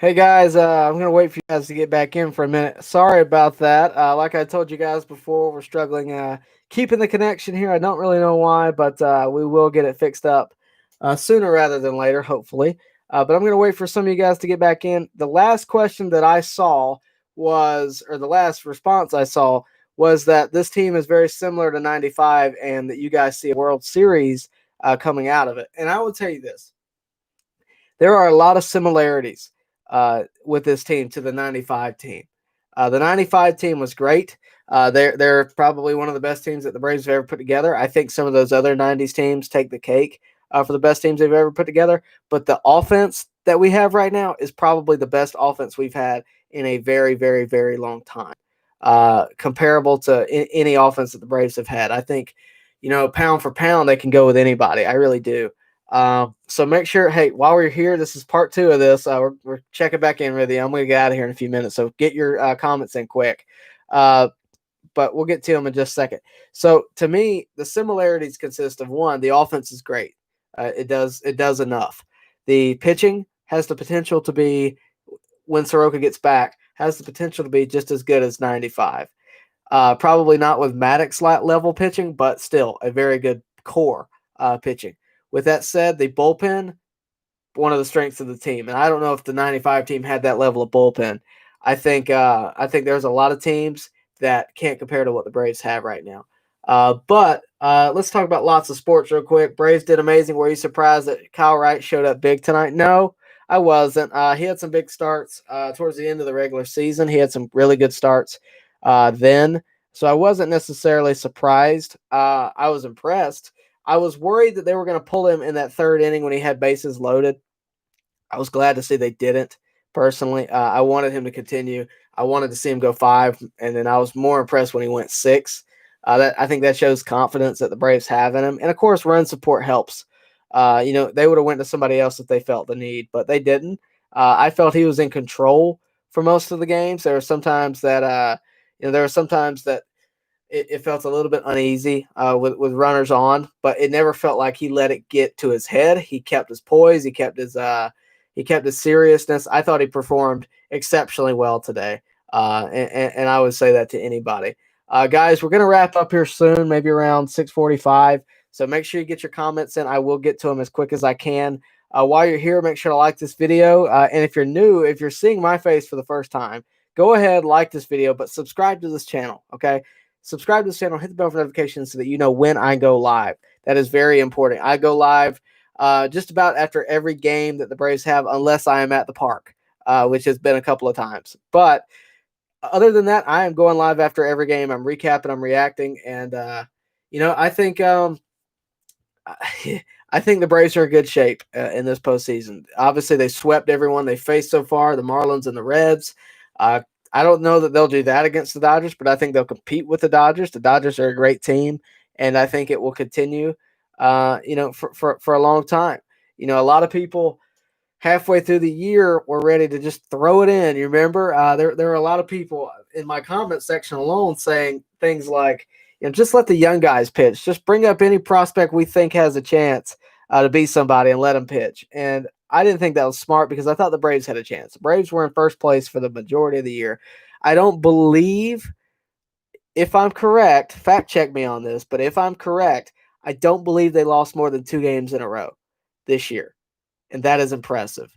Hey guys, I'm gonna wait for you guys to get back in for a minute. Sorry about that. Like I told you guys before, we're struggling keeping the connection here. I don't really know why, but we will get it fixed up sooner rather than later, hopefully. But I'm gonna wait for some of you guys to get back in. The last question that I saw was, or the last response I saw was that this team is very similar to '95, and that you guys see a World Series coming out of it. And I will tell you this: there are a lot of similarities with this team to the '95 team. The '95 team was great. They're probably one of the best teams that the Braves have ever put together. I think some of those other '90s teams take the cake for the best teams they've ever put together. But the offense that we have right now is probably the best offense we've had in a very, very, very long time. Comparable to any offense that the Braves have had. I think, pound for pound, they can go with anybody. I really do. So make sure, hey, while we're here, this is part two of this. We're checking back in with you. I'm going to get out of here in a few minutes. So get your comments in quick. Uh, but we'll get to them in just a second. So to me, the similarities consist of one, the offense is great. It does enough. The pitching has the potential to be, when Soroka gets back, has the potential to be just as good as 95. Probably not with Maddox level pitching, but still a very good core pitching. With that said, the bullpen, one of the strengths of the team, and I don't know if the '95 team had that level of bullpen. I think there's a lot of teams that can't compare to what the Braves have right now. But let's talk about lots of sports real quick. Braves did amazing. Were you surprised that Kyle Wright showed up big tonight? No, I wasn't. He had some big starts towards the end of the regular season. He had some really good starts then, so I wasn't necessarily surprised. I was impressed. I was worried that they were going to pull him in that third inning when he had bases loaded. I was glad to see they didn't. Personally, I wanted him to continue. I wanted to see him go five, and then I was more impressed when he went six. I think that shows confidence that the Braves have in him, and of course, run support helps. They would have went to somebody else if they felt the need, but they didn't. I felt he was in control for most of the games. There were sometimes that it felt a little bit uneasy with runners on, but it never felt like he let it get to his head. He kept his poise. He kept his seriousness. I thought he performed exceptionally well today, and I would say that to anybody. Guys, we're gonna wrap up here soon, maybe around 6:45. So make sure you get your comments in. I will get to them as quick as I can. While you're here, make sure to like this video. And if you're new, if you're seeing my face for the first time, go ahead, like this video, but subscribe to this channel. Okay, subscribe to this channel, hit the bell for notifications so that you know when I go live. That is very important. I go live just about after every game that the Braves have, unless I am at the park, which has been a couple of times. But other than that, I am going live after every game. I'm recapping, I'm reacting, and I think I think the Braves are in good shape in this postseason. Obviously, they swept everyone they faced so far, the Marlins and the Reds. Uh, I don't know that they'll do that against the Dodgers, but I think they'll compete with the Dodgers. The Dodgers are a great team, and I think it will continue, for a long time. A lot of people halfway through the year were ready to just throw it in. You remember, there are a lot of people in my comment section alone saying things like, just let the young guys pitch. Just bring up any prospect we think has a chance to be somebody and let them pitch. And I didn't think that was smart because I thought the Braves had a chance. The Braves were in first place for the majority of the year. I don't believe, if I'm correct, fact check me on this, but if I'm correct, I don't believe they lost more than 2 games in a row this year, and that is impressive.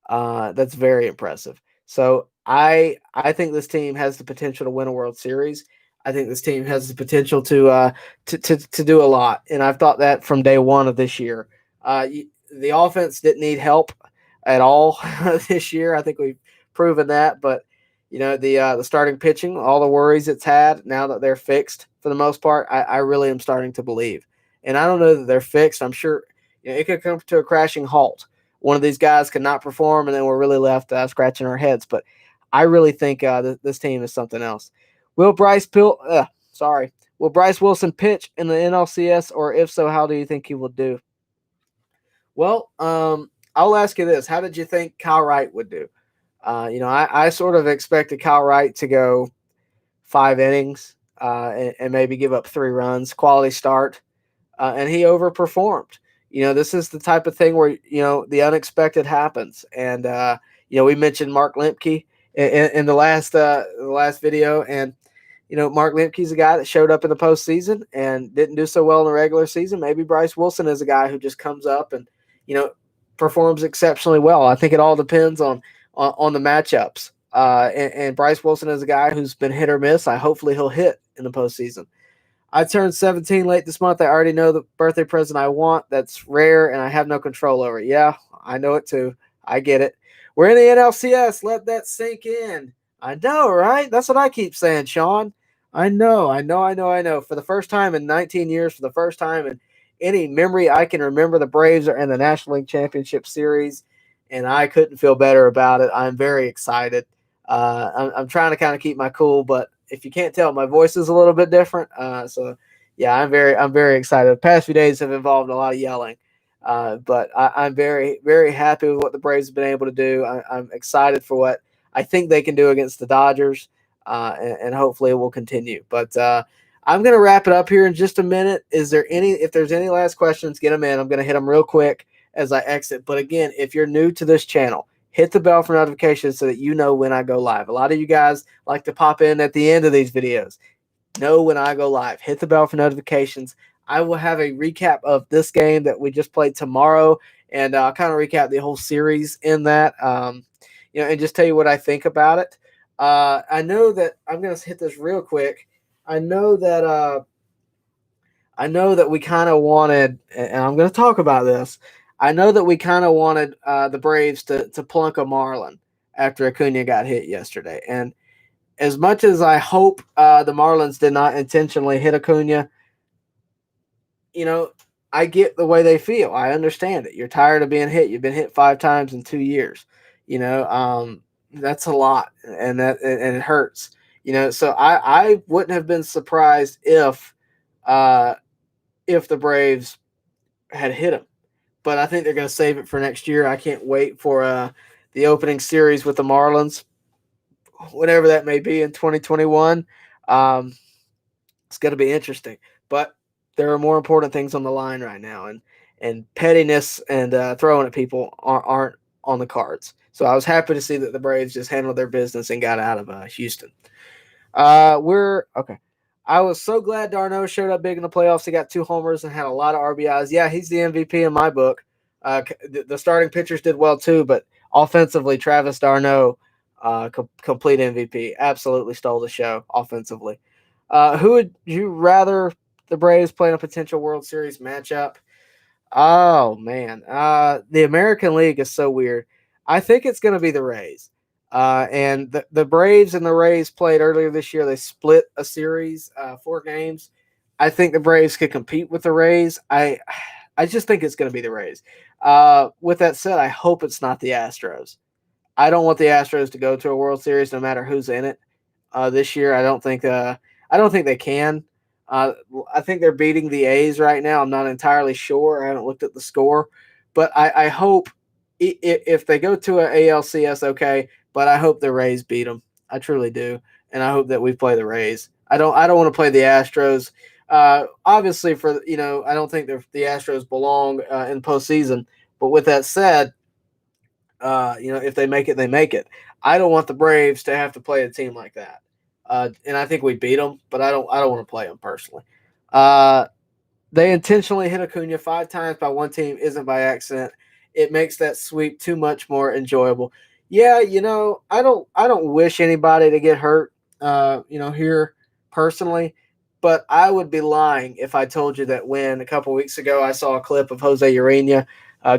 That's very impressive. So I think this team has the potential to win a World Series. I think this team has the potential to do a lot, and I've thought that from day one of this year. The offense didn't need help at all this year. I think we've proven that, but the starting pitching, all the worries it's had, now that they're fixed for the most part, I really am starting to believe. And I don't know that they're fixed. I'm sure it could come to a crashing halt. One of these guys could not perform, and then we're really left scratching our heads. But I really think this team is something else. Will Bryce Pil- sorry, will Bryce Wilson pitch in the NLCS, or if so, how do you think he will do? Well, I'll ask you this: how did you think Kyle Wright would do? I sort of expected Kyle Wright to go 5 innings and maybe give up 3 runs, quality start, and he overperformed. This is the type of thing where the unexpected happens, and We mentioned Mark Lemke in the last video, and Mark Lemke's a guy that showed up in the postseason and didn't do so well in the regular season. Maybe Bryce Wilson is a guy who just comes up and you know performs exceptionally well. I think it all depends on the matchups. And Bryce Wilson is a guy who's been hit or miss. Hopefully he'll hit in the postseason. I turned 17 late this month. I already know the birthday present I want. That's rare, and I have no control over it. Yeah, I know it too. I get it. We're in the NLCS. Let that sink in. I know, right? That's what I keep saying, Sean. I know. For the first time in 19 years, for the first time in any memory I can remember, the Braves are in the National League Championship Series, and I couldn't feel better about it. I'm very excited. I'm trying to kind of keep my cool, but if you can't tell, my voice is a little bit different. So yeah, I'm very excited. The past few days have involved a lot of yelling, but I'm very, very happy with what the Braves have been able to do. I'm excited for what I think they can do against the Dodgers, and hopefully it will continue. But I'm going to wrap it up here in just a minute. If there's any last questions, get them in. I'm going to hit them real quick as I exit. But again, if you're new to this channel, hit the bell for notifications so that you know when I go live. A lot of you guys like to pop in at the end of these videos. Know when I go live. Hit the bell for notifications. I will have a recap of this game that we just played tomorrow, and I'll kind of recap the whole series in that, and just tell you what I think about it. I know that I'm going to hit this real quick. I know that we kind of wanted, and I'm going to talk about this. I know that we kind of wanted the Braves to plunk a Marlin after Acuna got hit yesterday. And as much as I hope the Marlins did not intentionally hit Acuna, I get the way they feel. I understand it. You're tired of being hit. You've been hit 5 times in 2 years. That's a lot, and it hurts. So I wouldn't have been surprised if the Braves had hit him. But I think they're going to save it for next year. I can't wait for the opening series with the Marlins, whatever that may be in 2021. It's going to be interesting. But there are more important things on the line right now, and pettiness and throwing at people aren't on the cards. So I was happy to see that the Braves just handled their business and got out of Houston. We're okay. I was so glad d'Arnaud showed up big in the playoffs. He got 2 homers and had a lot of RBIs. Yeah, he's the MVP in my book. The starting pitchers did well too, but offensively, Travis d'Arnaud, complete MVP. Absolutely stole the show offensively. Who would you rather the Braves play in a potential World Series matchup? Oh, man. The American League is so weird. I think it's going to be the Rays. And the Braves and the Rays played earlier this year. They split a series, 4 games. I think the Braves could compete with the Rays. I just think it's going to be the Rays. With that said, I hope it's not the Astros. I don't want the Astros to go to a World Series no matter who's in it. This year, I don't think they can. I think they're beating the A's right now. I'm not entirely sure. I haven't looked at the score, but I hope if they go to an ALCS, okay. But I hope the Rays beat them. I truly do, and I hope that we play the Rays. I don't want to play the Astros. Obviously, I don't think the Astros belong in postseason. But with that said, if they make it, they make it. I don't want the Braves to have to play a team like that. And I think we beat them, but I don't want to play them personally. They intentionally hit Acuna 5 times by one team isn't by accident. It makes that sweep too much more enjoyable. Yeah, I don't wish anybody to get hurt, here personally, but I would be lying if I told you that when a couple weeks ago I saw a clip of Jose Urena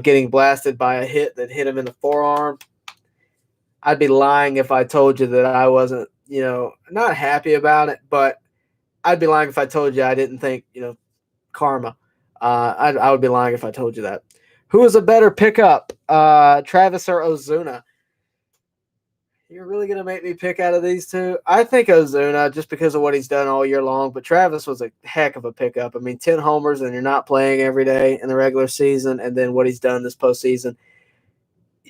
getting blasted by a hit that hit him in the forearm. I'd be lying if I told you that I wasn't, not happy about it, but I'd be lying if I told you I didn't think, karma. I would be lying if I told you that. Who is a better pickup, Travis or Ozuna? You're really going to make me pick out of these two? I think Ozuna, just because of what he's done all year long, but Travis was a heck of a pickup. I mean, 10 homers and you're not playing every day in the regular season, and then what he's done this postseason.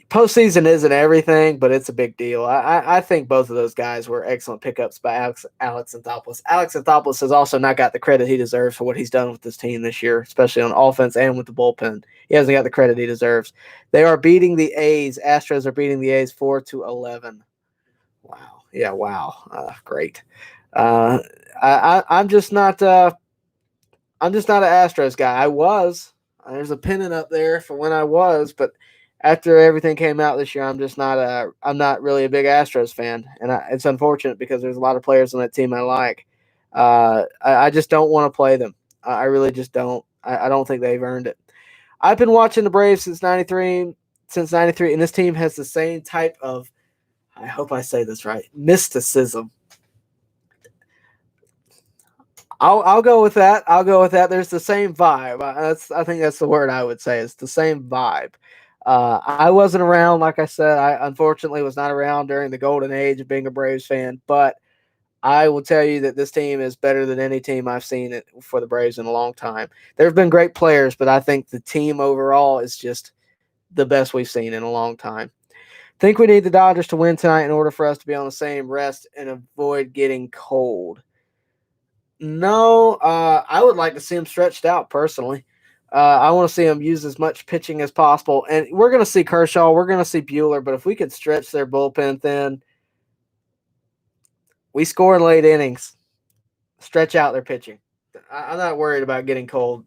postseason isn't everything, but it's a big deal. I think both of those guys were excellent pickups by Alex Anthopoulos. Alex Anthopoulos has also not got the credit he deserves for what he's done with this team this year, especially on offense and with the bullpen. He hasn't got the credit he deserves. They are beating the A's. Astros are beating the A's 4-11. Wow. Yeah. Wow. Great. Uh, I'm just not. I'm just not an Astros guy. I was. There's a pennant up there for when I was, but after everything came out this year, I'm just not a. I'm not really a big Astros fan, and it's unfortunate because there's a lot of players on that team I like. I just don't want to play them. I really just don't. I don't think they've earned it. I've been watching the Braves since '93. Since '93, and this team has the same type of. I hope I say this right. Mysticism. I'll go with that. I'll go with that. There's the same vibe. I think that's the word I would say. It's the same vibe. I wasn't around, like I said. I unfortunately was not around during the golden age of being a Braves fan, but I will tell you that this team is better than any team I've seen it for the Braves in a long time. There have been great players, but I think the team overall is just the best we've seen in a long time. Think we need the Dodgers to win tonight in order for us to be on the same rest and avoid getting cold. No, I would like to see him stretched out personally. I want to see him use as much pitching as possible. And we're going to see Kershaw. We're going to see Bueller. But if we could stretch their bullpen thin, we score in late innings, stretch out their pitching. I'm not worried about getting cold.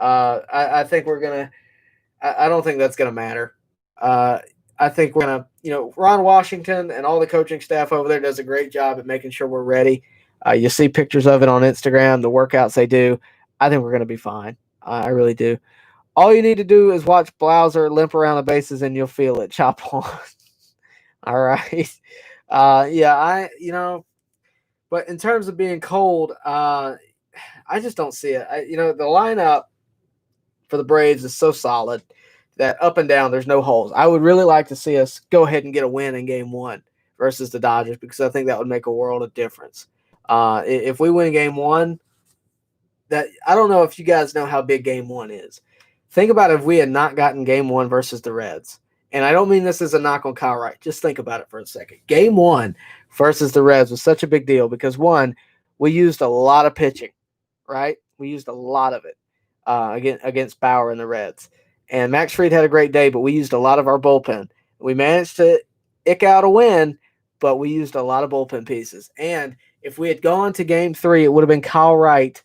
I think we're going to – I don't think that's going to matter. I think we're going to – Ron Washington and all the coaching staff over there does a great job at making sure we're ready. You see pictures of it on Instagram, the workouts they do. I think we're going to be fine. I really do. All you need to do is watch Blauser limp around the bases and you'll feel it. Chop on. All right. Yeah, but in terms of being cold, I just don't see it. The lineup for the Braves is so solid that up and down, there's no holes. I would really like to see us go ahead and get a win in game one versus the Dodgers because I think that would make a world of difference. If we win game one, that I don't know if you guys know how big game one is. Think about if we had not gotten game one versus the Reds. And I don't mean this as a knock on Kyle Wright. Just think about it for a second. Game one versus the Reds was such a big deal because, one, we used a lot of pitching, right? We used a lot of it against Bauer and the Reds. And Max Fried had a great day, but we used a lot of our bullpen. We managed to ick out a win, but we used a lot of bullpen pieces. And if we had gone to game three, it would have been Kyle Wright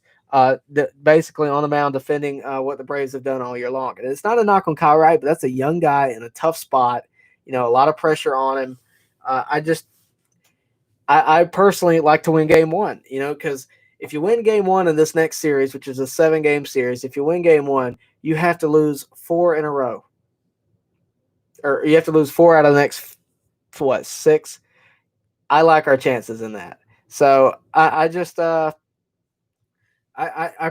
basically on the mound defending what the Braves have done all year long. And it's not a knock on Kyle Wright, but that's a young guy in a tough spot. A lot of pressure on him. I personally like to win game one, because if you win game one in this next series, which is a 7-game series, if you win game one, you have to lose 4 in a row. Or you have to lose 4 out of the next, 6? I like our chances in that. So I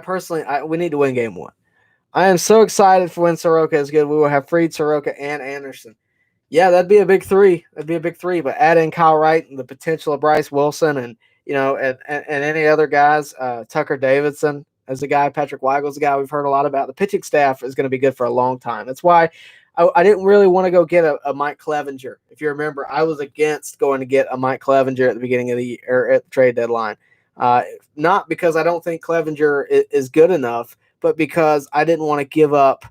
personally, we need to win game one. I am so excited for when Soroka is good. We will have Fried, Soroka, and Anderson. Yeah, that'd be a big three. But add in Kyle Wright and the potential of Bryce Wilson and any other guys, Tucker Davidson as a guy, Patrick Weigel's a guy we've heard a lot about. The pitching staff is going to be good for a long time. That's why I didn't really want to go get a Mike Clevenger. If you remember, I was against going to get a Mike Clevenger at the beginning of the year or at the trade deadline. Not because I don't think Clevenger is good enough, but because I didn't want to give up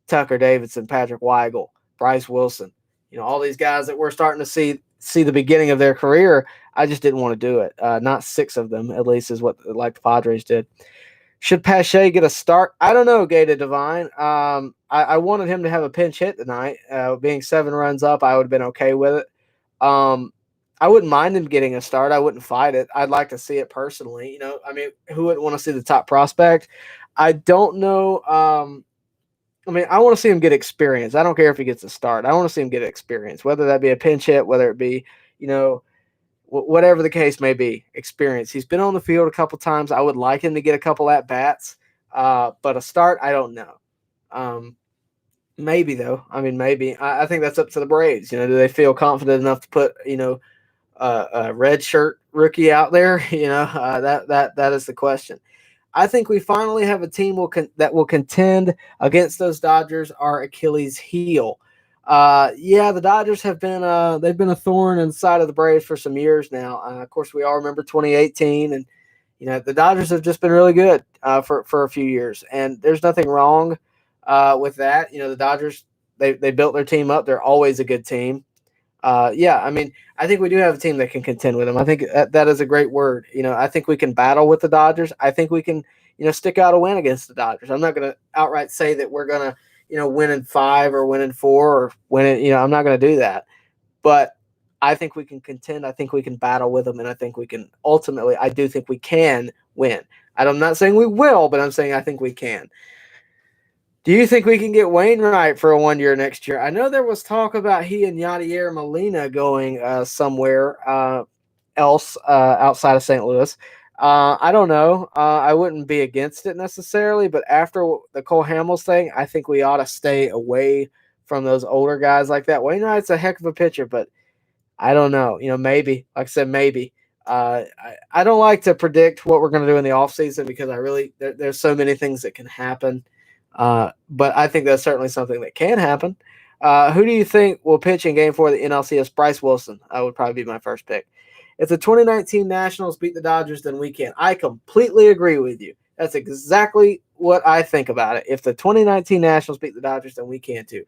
Tucker Davidson, Patrick Weigel, Bryce Wilson, all these guys that we're starting to see the beginning of their career. I just didn't want to do it. Not 6 of them, at least, is what like the Padres did. Should Pache get a start? I don't know, Gated Divine. I wanted him to have a pinch hit tonight. Being 7 runs up, I would have been okay with it. I wouldn't mind him getting a start. I wouldn't fight it. I'd like to see it personally. Who wouldn't want to see the top prospect? I don't know. I want to see him get experience. I don't care if he gets a start. I want to see him get experience, whether that be a pinch hit, whether it be, whatever the case may be, experience. He's been on the field a couple times. I would like him to get a couple at-bats, but a start, I don't know. Maybe, though. Maybe. I think that's up to the Braves. Do they feel confident enough to put, a red shirt rookie out there? That is the question. I think we finally have a team that will contend against those Dodgers, our Achilles heel. Yeah, the Dodgers have been they've been a thorn in the side of the Braves for some years now. Of course, we all remember 2018, and the Dodgers have just been really good for a few years, and there's nothing wrong with that. The Dodgers they built their team up. They're always a good team. Yeah, I mean, I think we do have a team that can contend with them. I think that is a great word. I think we can battle with the Dodgers. I think we can, stick out a win against the Dodgers. I'm not going to outright say that we're going to, win in 5 or win in 4 or win it. I'm not going to do that. But I think we can contend. I think we can battle with them, and I think we can ultimately. I do think we can win. I'm not saying we will, but I'm saying I think we can. Do you think we can get Wainwright for a 1 year next year? I know there was talk about he and Yadier Molina going somewhere else outside of St. Louis. I don't know. I wouldn't be against it necessarily, but after the Cole Hamels thing, I think we ought to stay away from those older guys like that. Wainwright's a heck of a pitcher, but I don't know. Maybe. Like I said, maybe. I don't like to predict what we're going to do in the offseason because there's so many things that can happen. But I think that's certainly something that can happen. Who do you think will pitch in Game 4 of the NLCS? Bryce Wilson. I would probably be my first pick. If the 2019 Nationals beat the Dodgers, then we can. I completely agree with you. That's exactly what I think about it. If the 2019 Nationals beat the Dodgers, then we can too.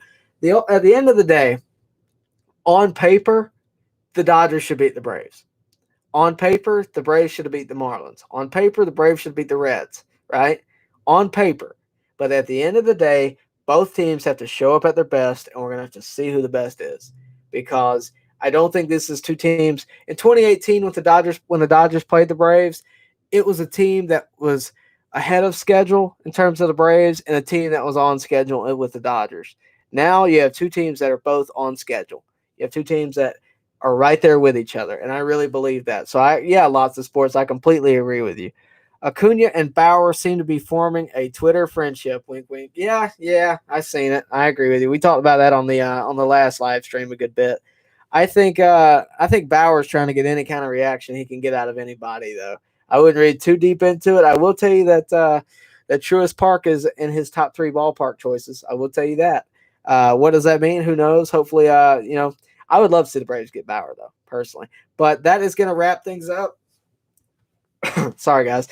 At the end of the day, on paper, the Dodgers should beat the Braves. On paper, the Braves should have beat the Marlins. On paper, the Braves should beat the Reds, right? On paper. But at the end of the day, both teams have to show up at their best, and we're going to have to see who the best is. Because I don't think this is two teams. In 2018, when the Dodgers played the Braves, it was a team that was ahead of schedule in terms of the Braves and a team that was on schedule with the Dodgers. Now you have two teams that are both on schedule. You have two teams that are right there with each other, and I really believe that. So, lots of sports. I completely agree with you. Acuna and Bauer seem to be forming a Twitter friendship. Wink, wink. Yeah, I seen it. I agree with you. We talked about that on the last live stream a good bit. I think Bauer's trying to get any kind of reaction he can get out of anybody, though. I wouldn't read too deep into it. I will tell you that that Truist Park is in his top 3 ballpark choices. I will tell you that. What does that mean? Who knows? Hopefully, I would love to see the Braves get Bauer, though, personally. But that is going to wrap things up. Sorry, guys.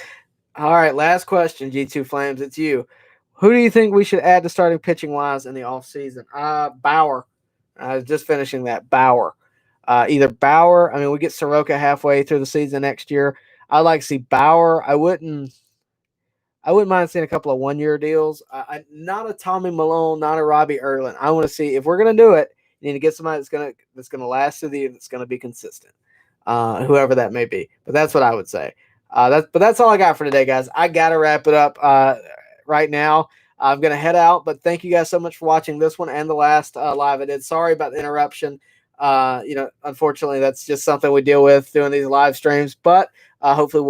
All right, last question, G2 Flames. It's you. Who do you think we should add to starting pitching-wise in the offseason? Bauer. I was just finishing that. Bauer. Either Bauer. I mean, we get Soroka halfway through the season next year. I'd like to see Bauer. I wouldn't mind seeing a couple of 1-year deals. Not a Tommy Malone, not a Robbie Erlin. I want to see, if we're going to do it, you need to get somebody that's gonna last through the year, that's going to be consistent, whoever that may be. But that's what I would say. That's all I got for today, guys. I got to wrap it up right now. I'm going to head out, but thank you guys so much for watching this one and the last live I did. Sorry about the interruption. Unfortunately, that's just something we deal with doing these live streams, but hopefully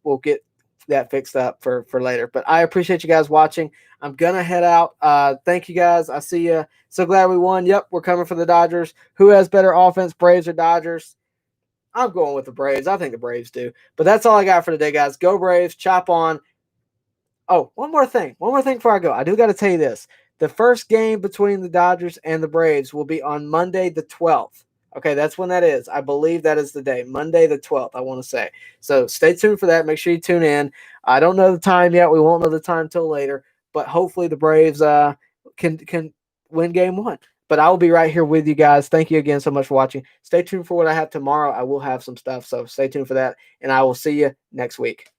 we'll get that fixed up for later. But I appreciate you guys watching. I'm going to head out. Thank you guys. I see you. So glad we won. Yep, we're coming for the Dodgers. Who has better offense, Braves or Dodgers? I'm going with the Braves. I think the Braves do. But that's all I got for today, guys. Go Braves. Chop on. Oh, one more thing. One more thing before I go. I do got to tell you this. The first game between the Dodgers and the Braves will be on Monday the 12th. Okay, that's when that is. I believe that is the day. Monday the 12th, I want to say. So stay tuned for that. Make sure you tune in. I don't know the time yet. We won't know the time till later. But hopefully the Braves can win game 1. But I will be right here with you guys. Thank you again so much for watching. Stay tuned for what I have tomorrow. I will have some stuff, so stay tuned for that. And I will see you next week.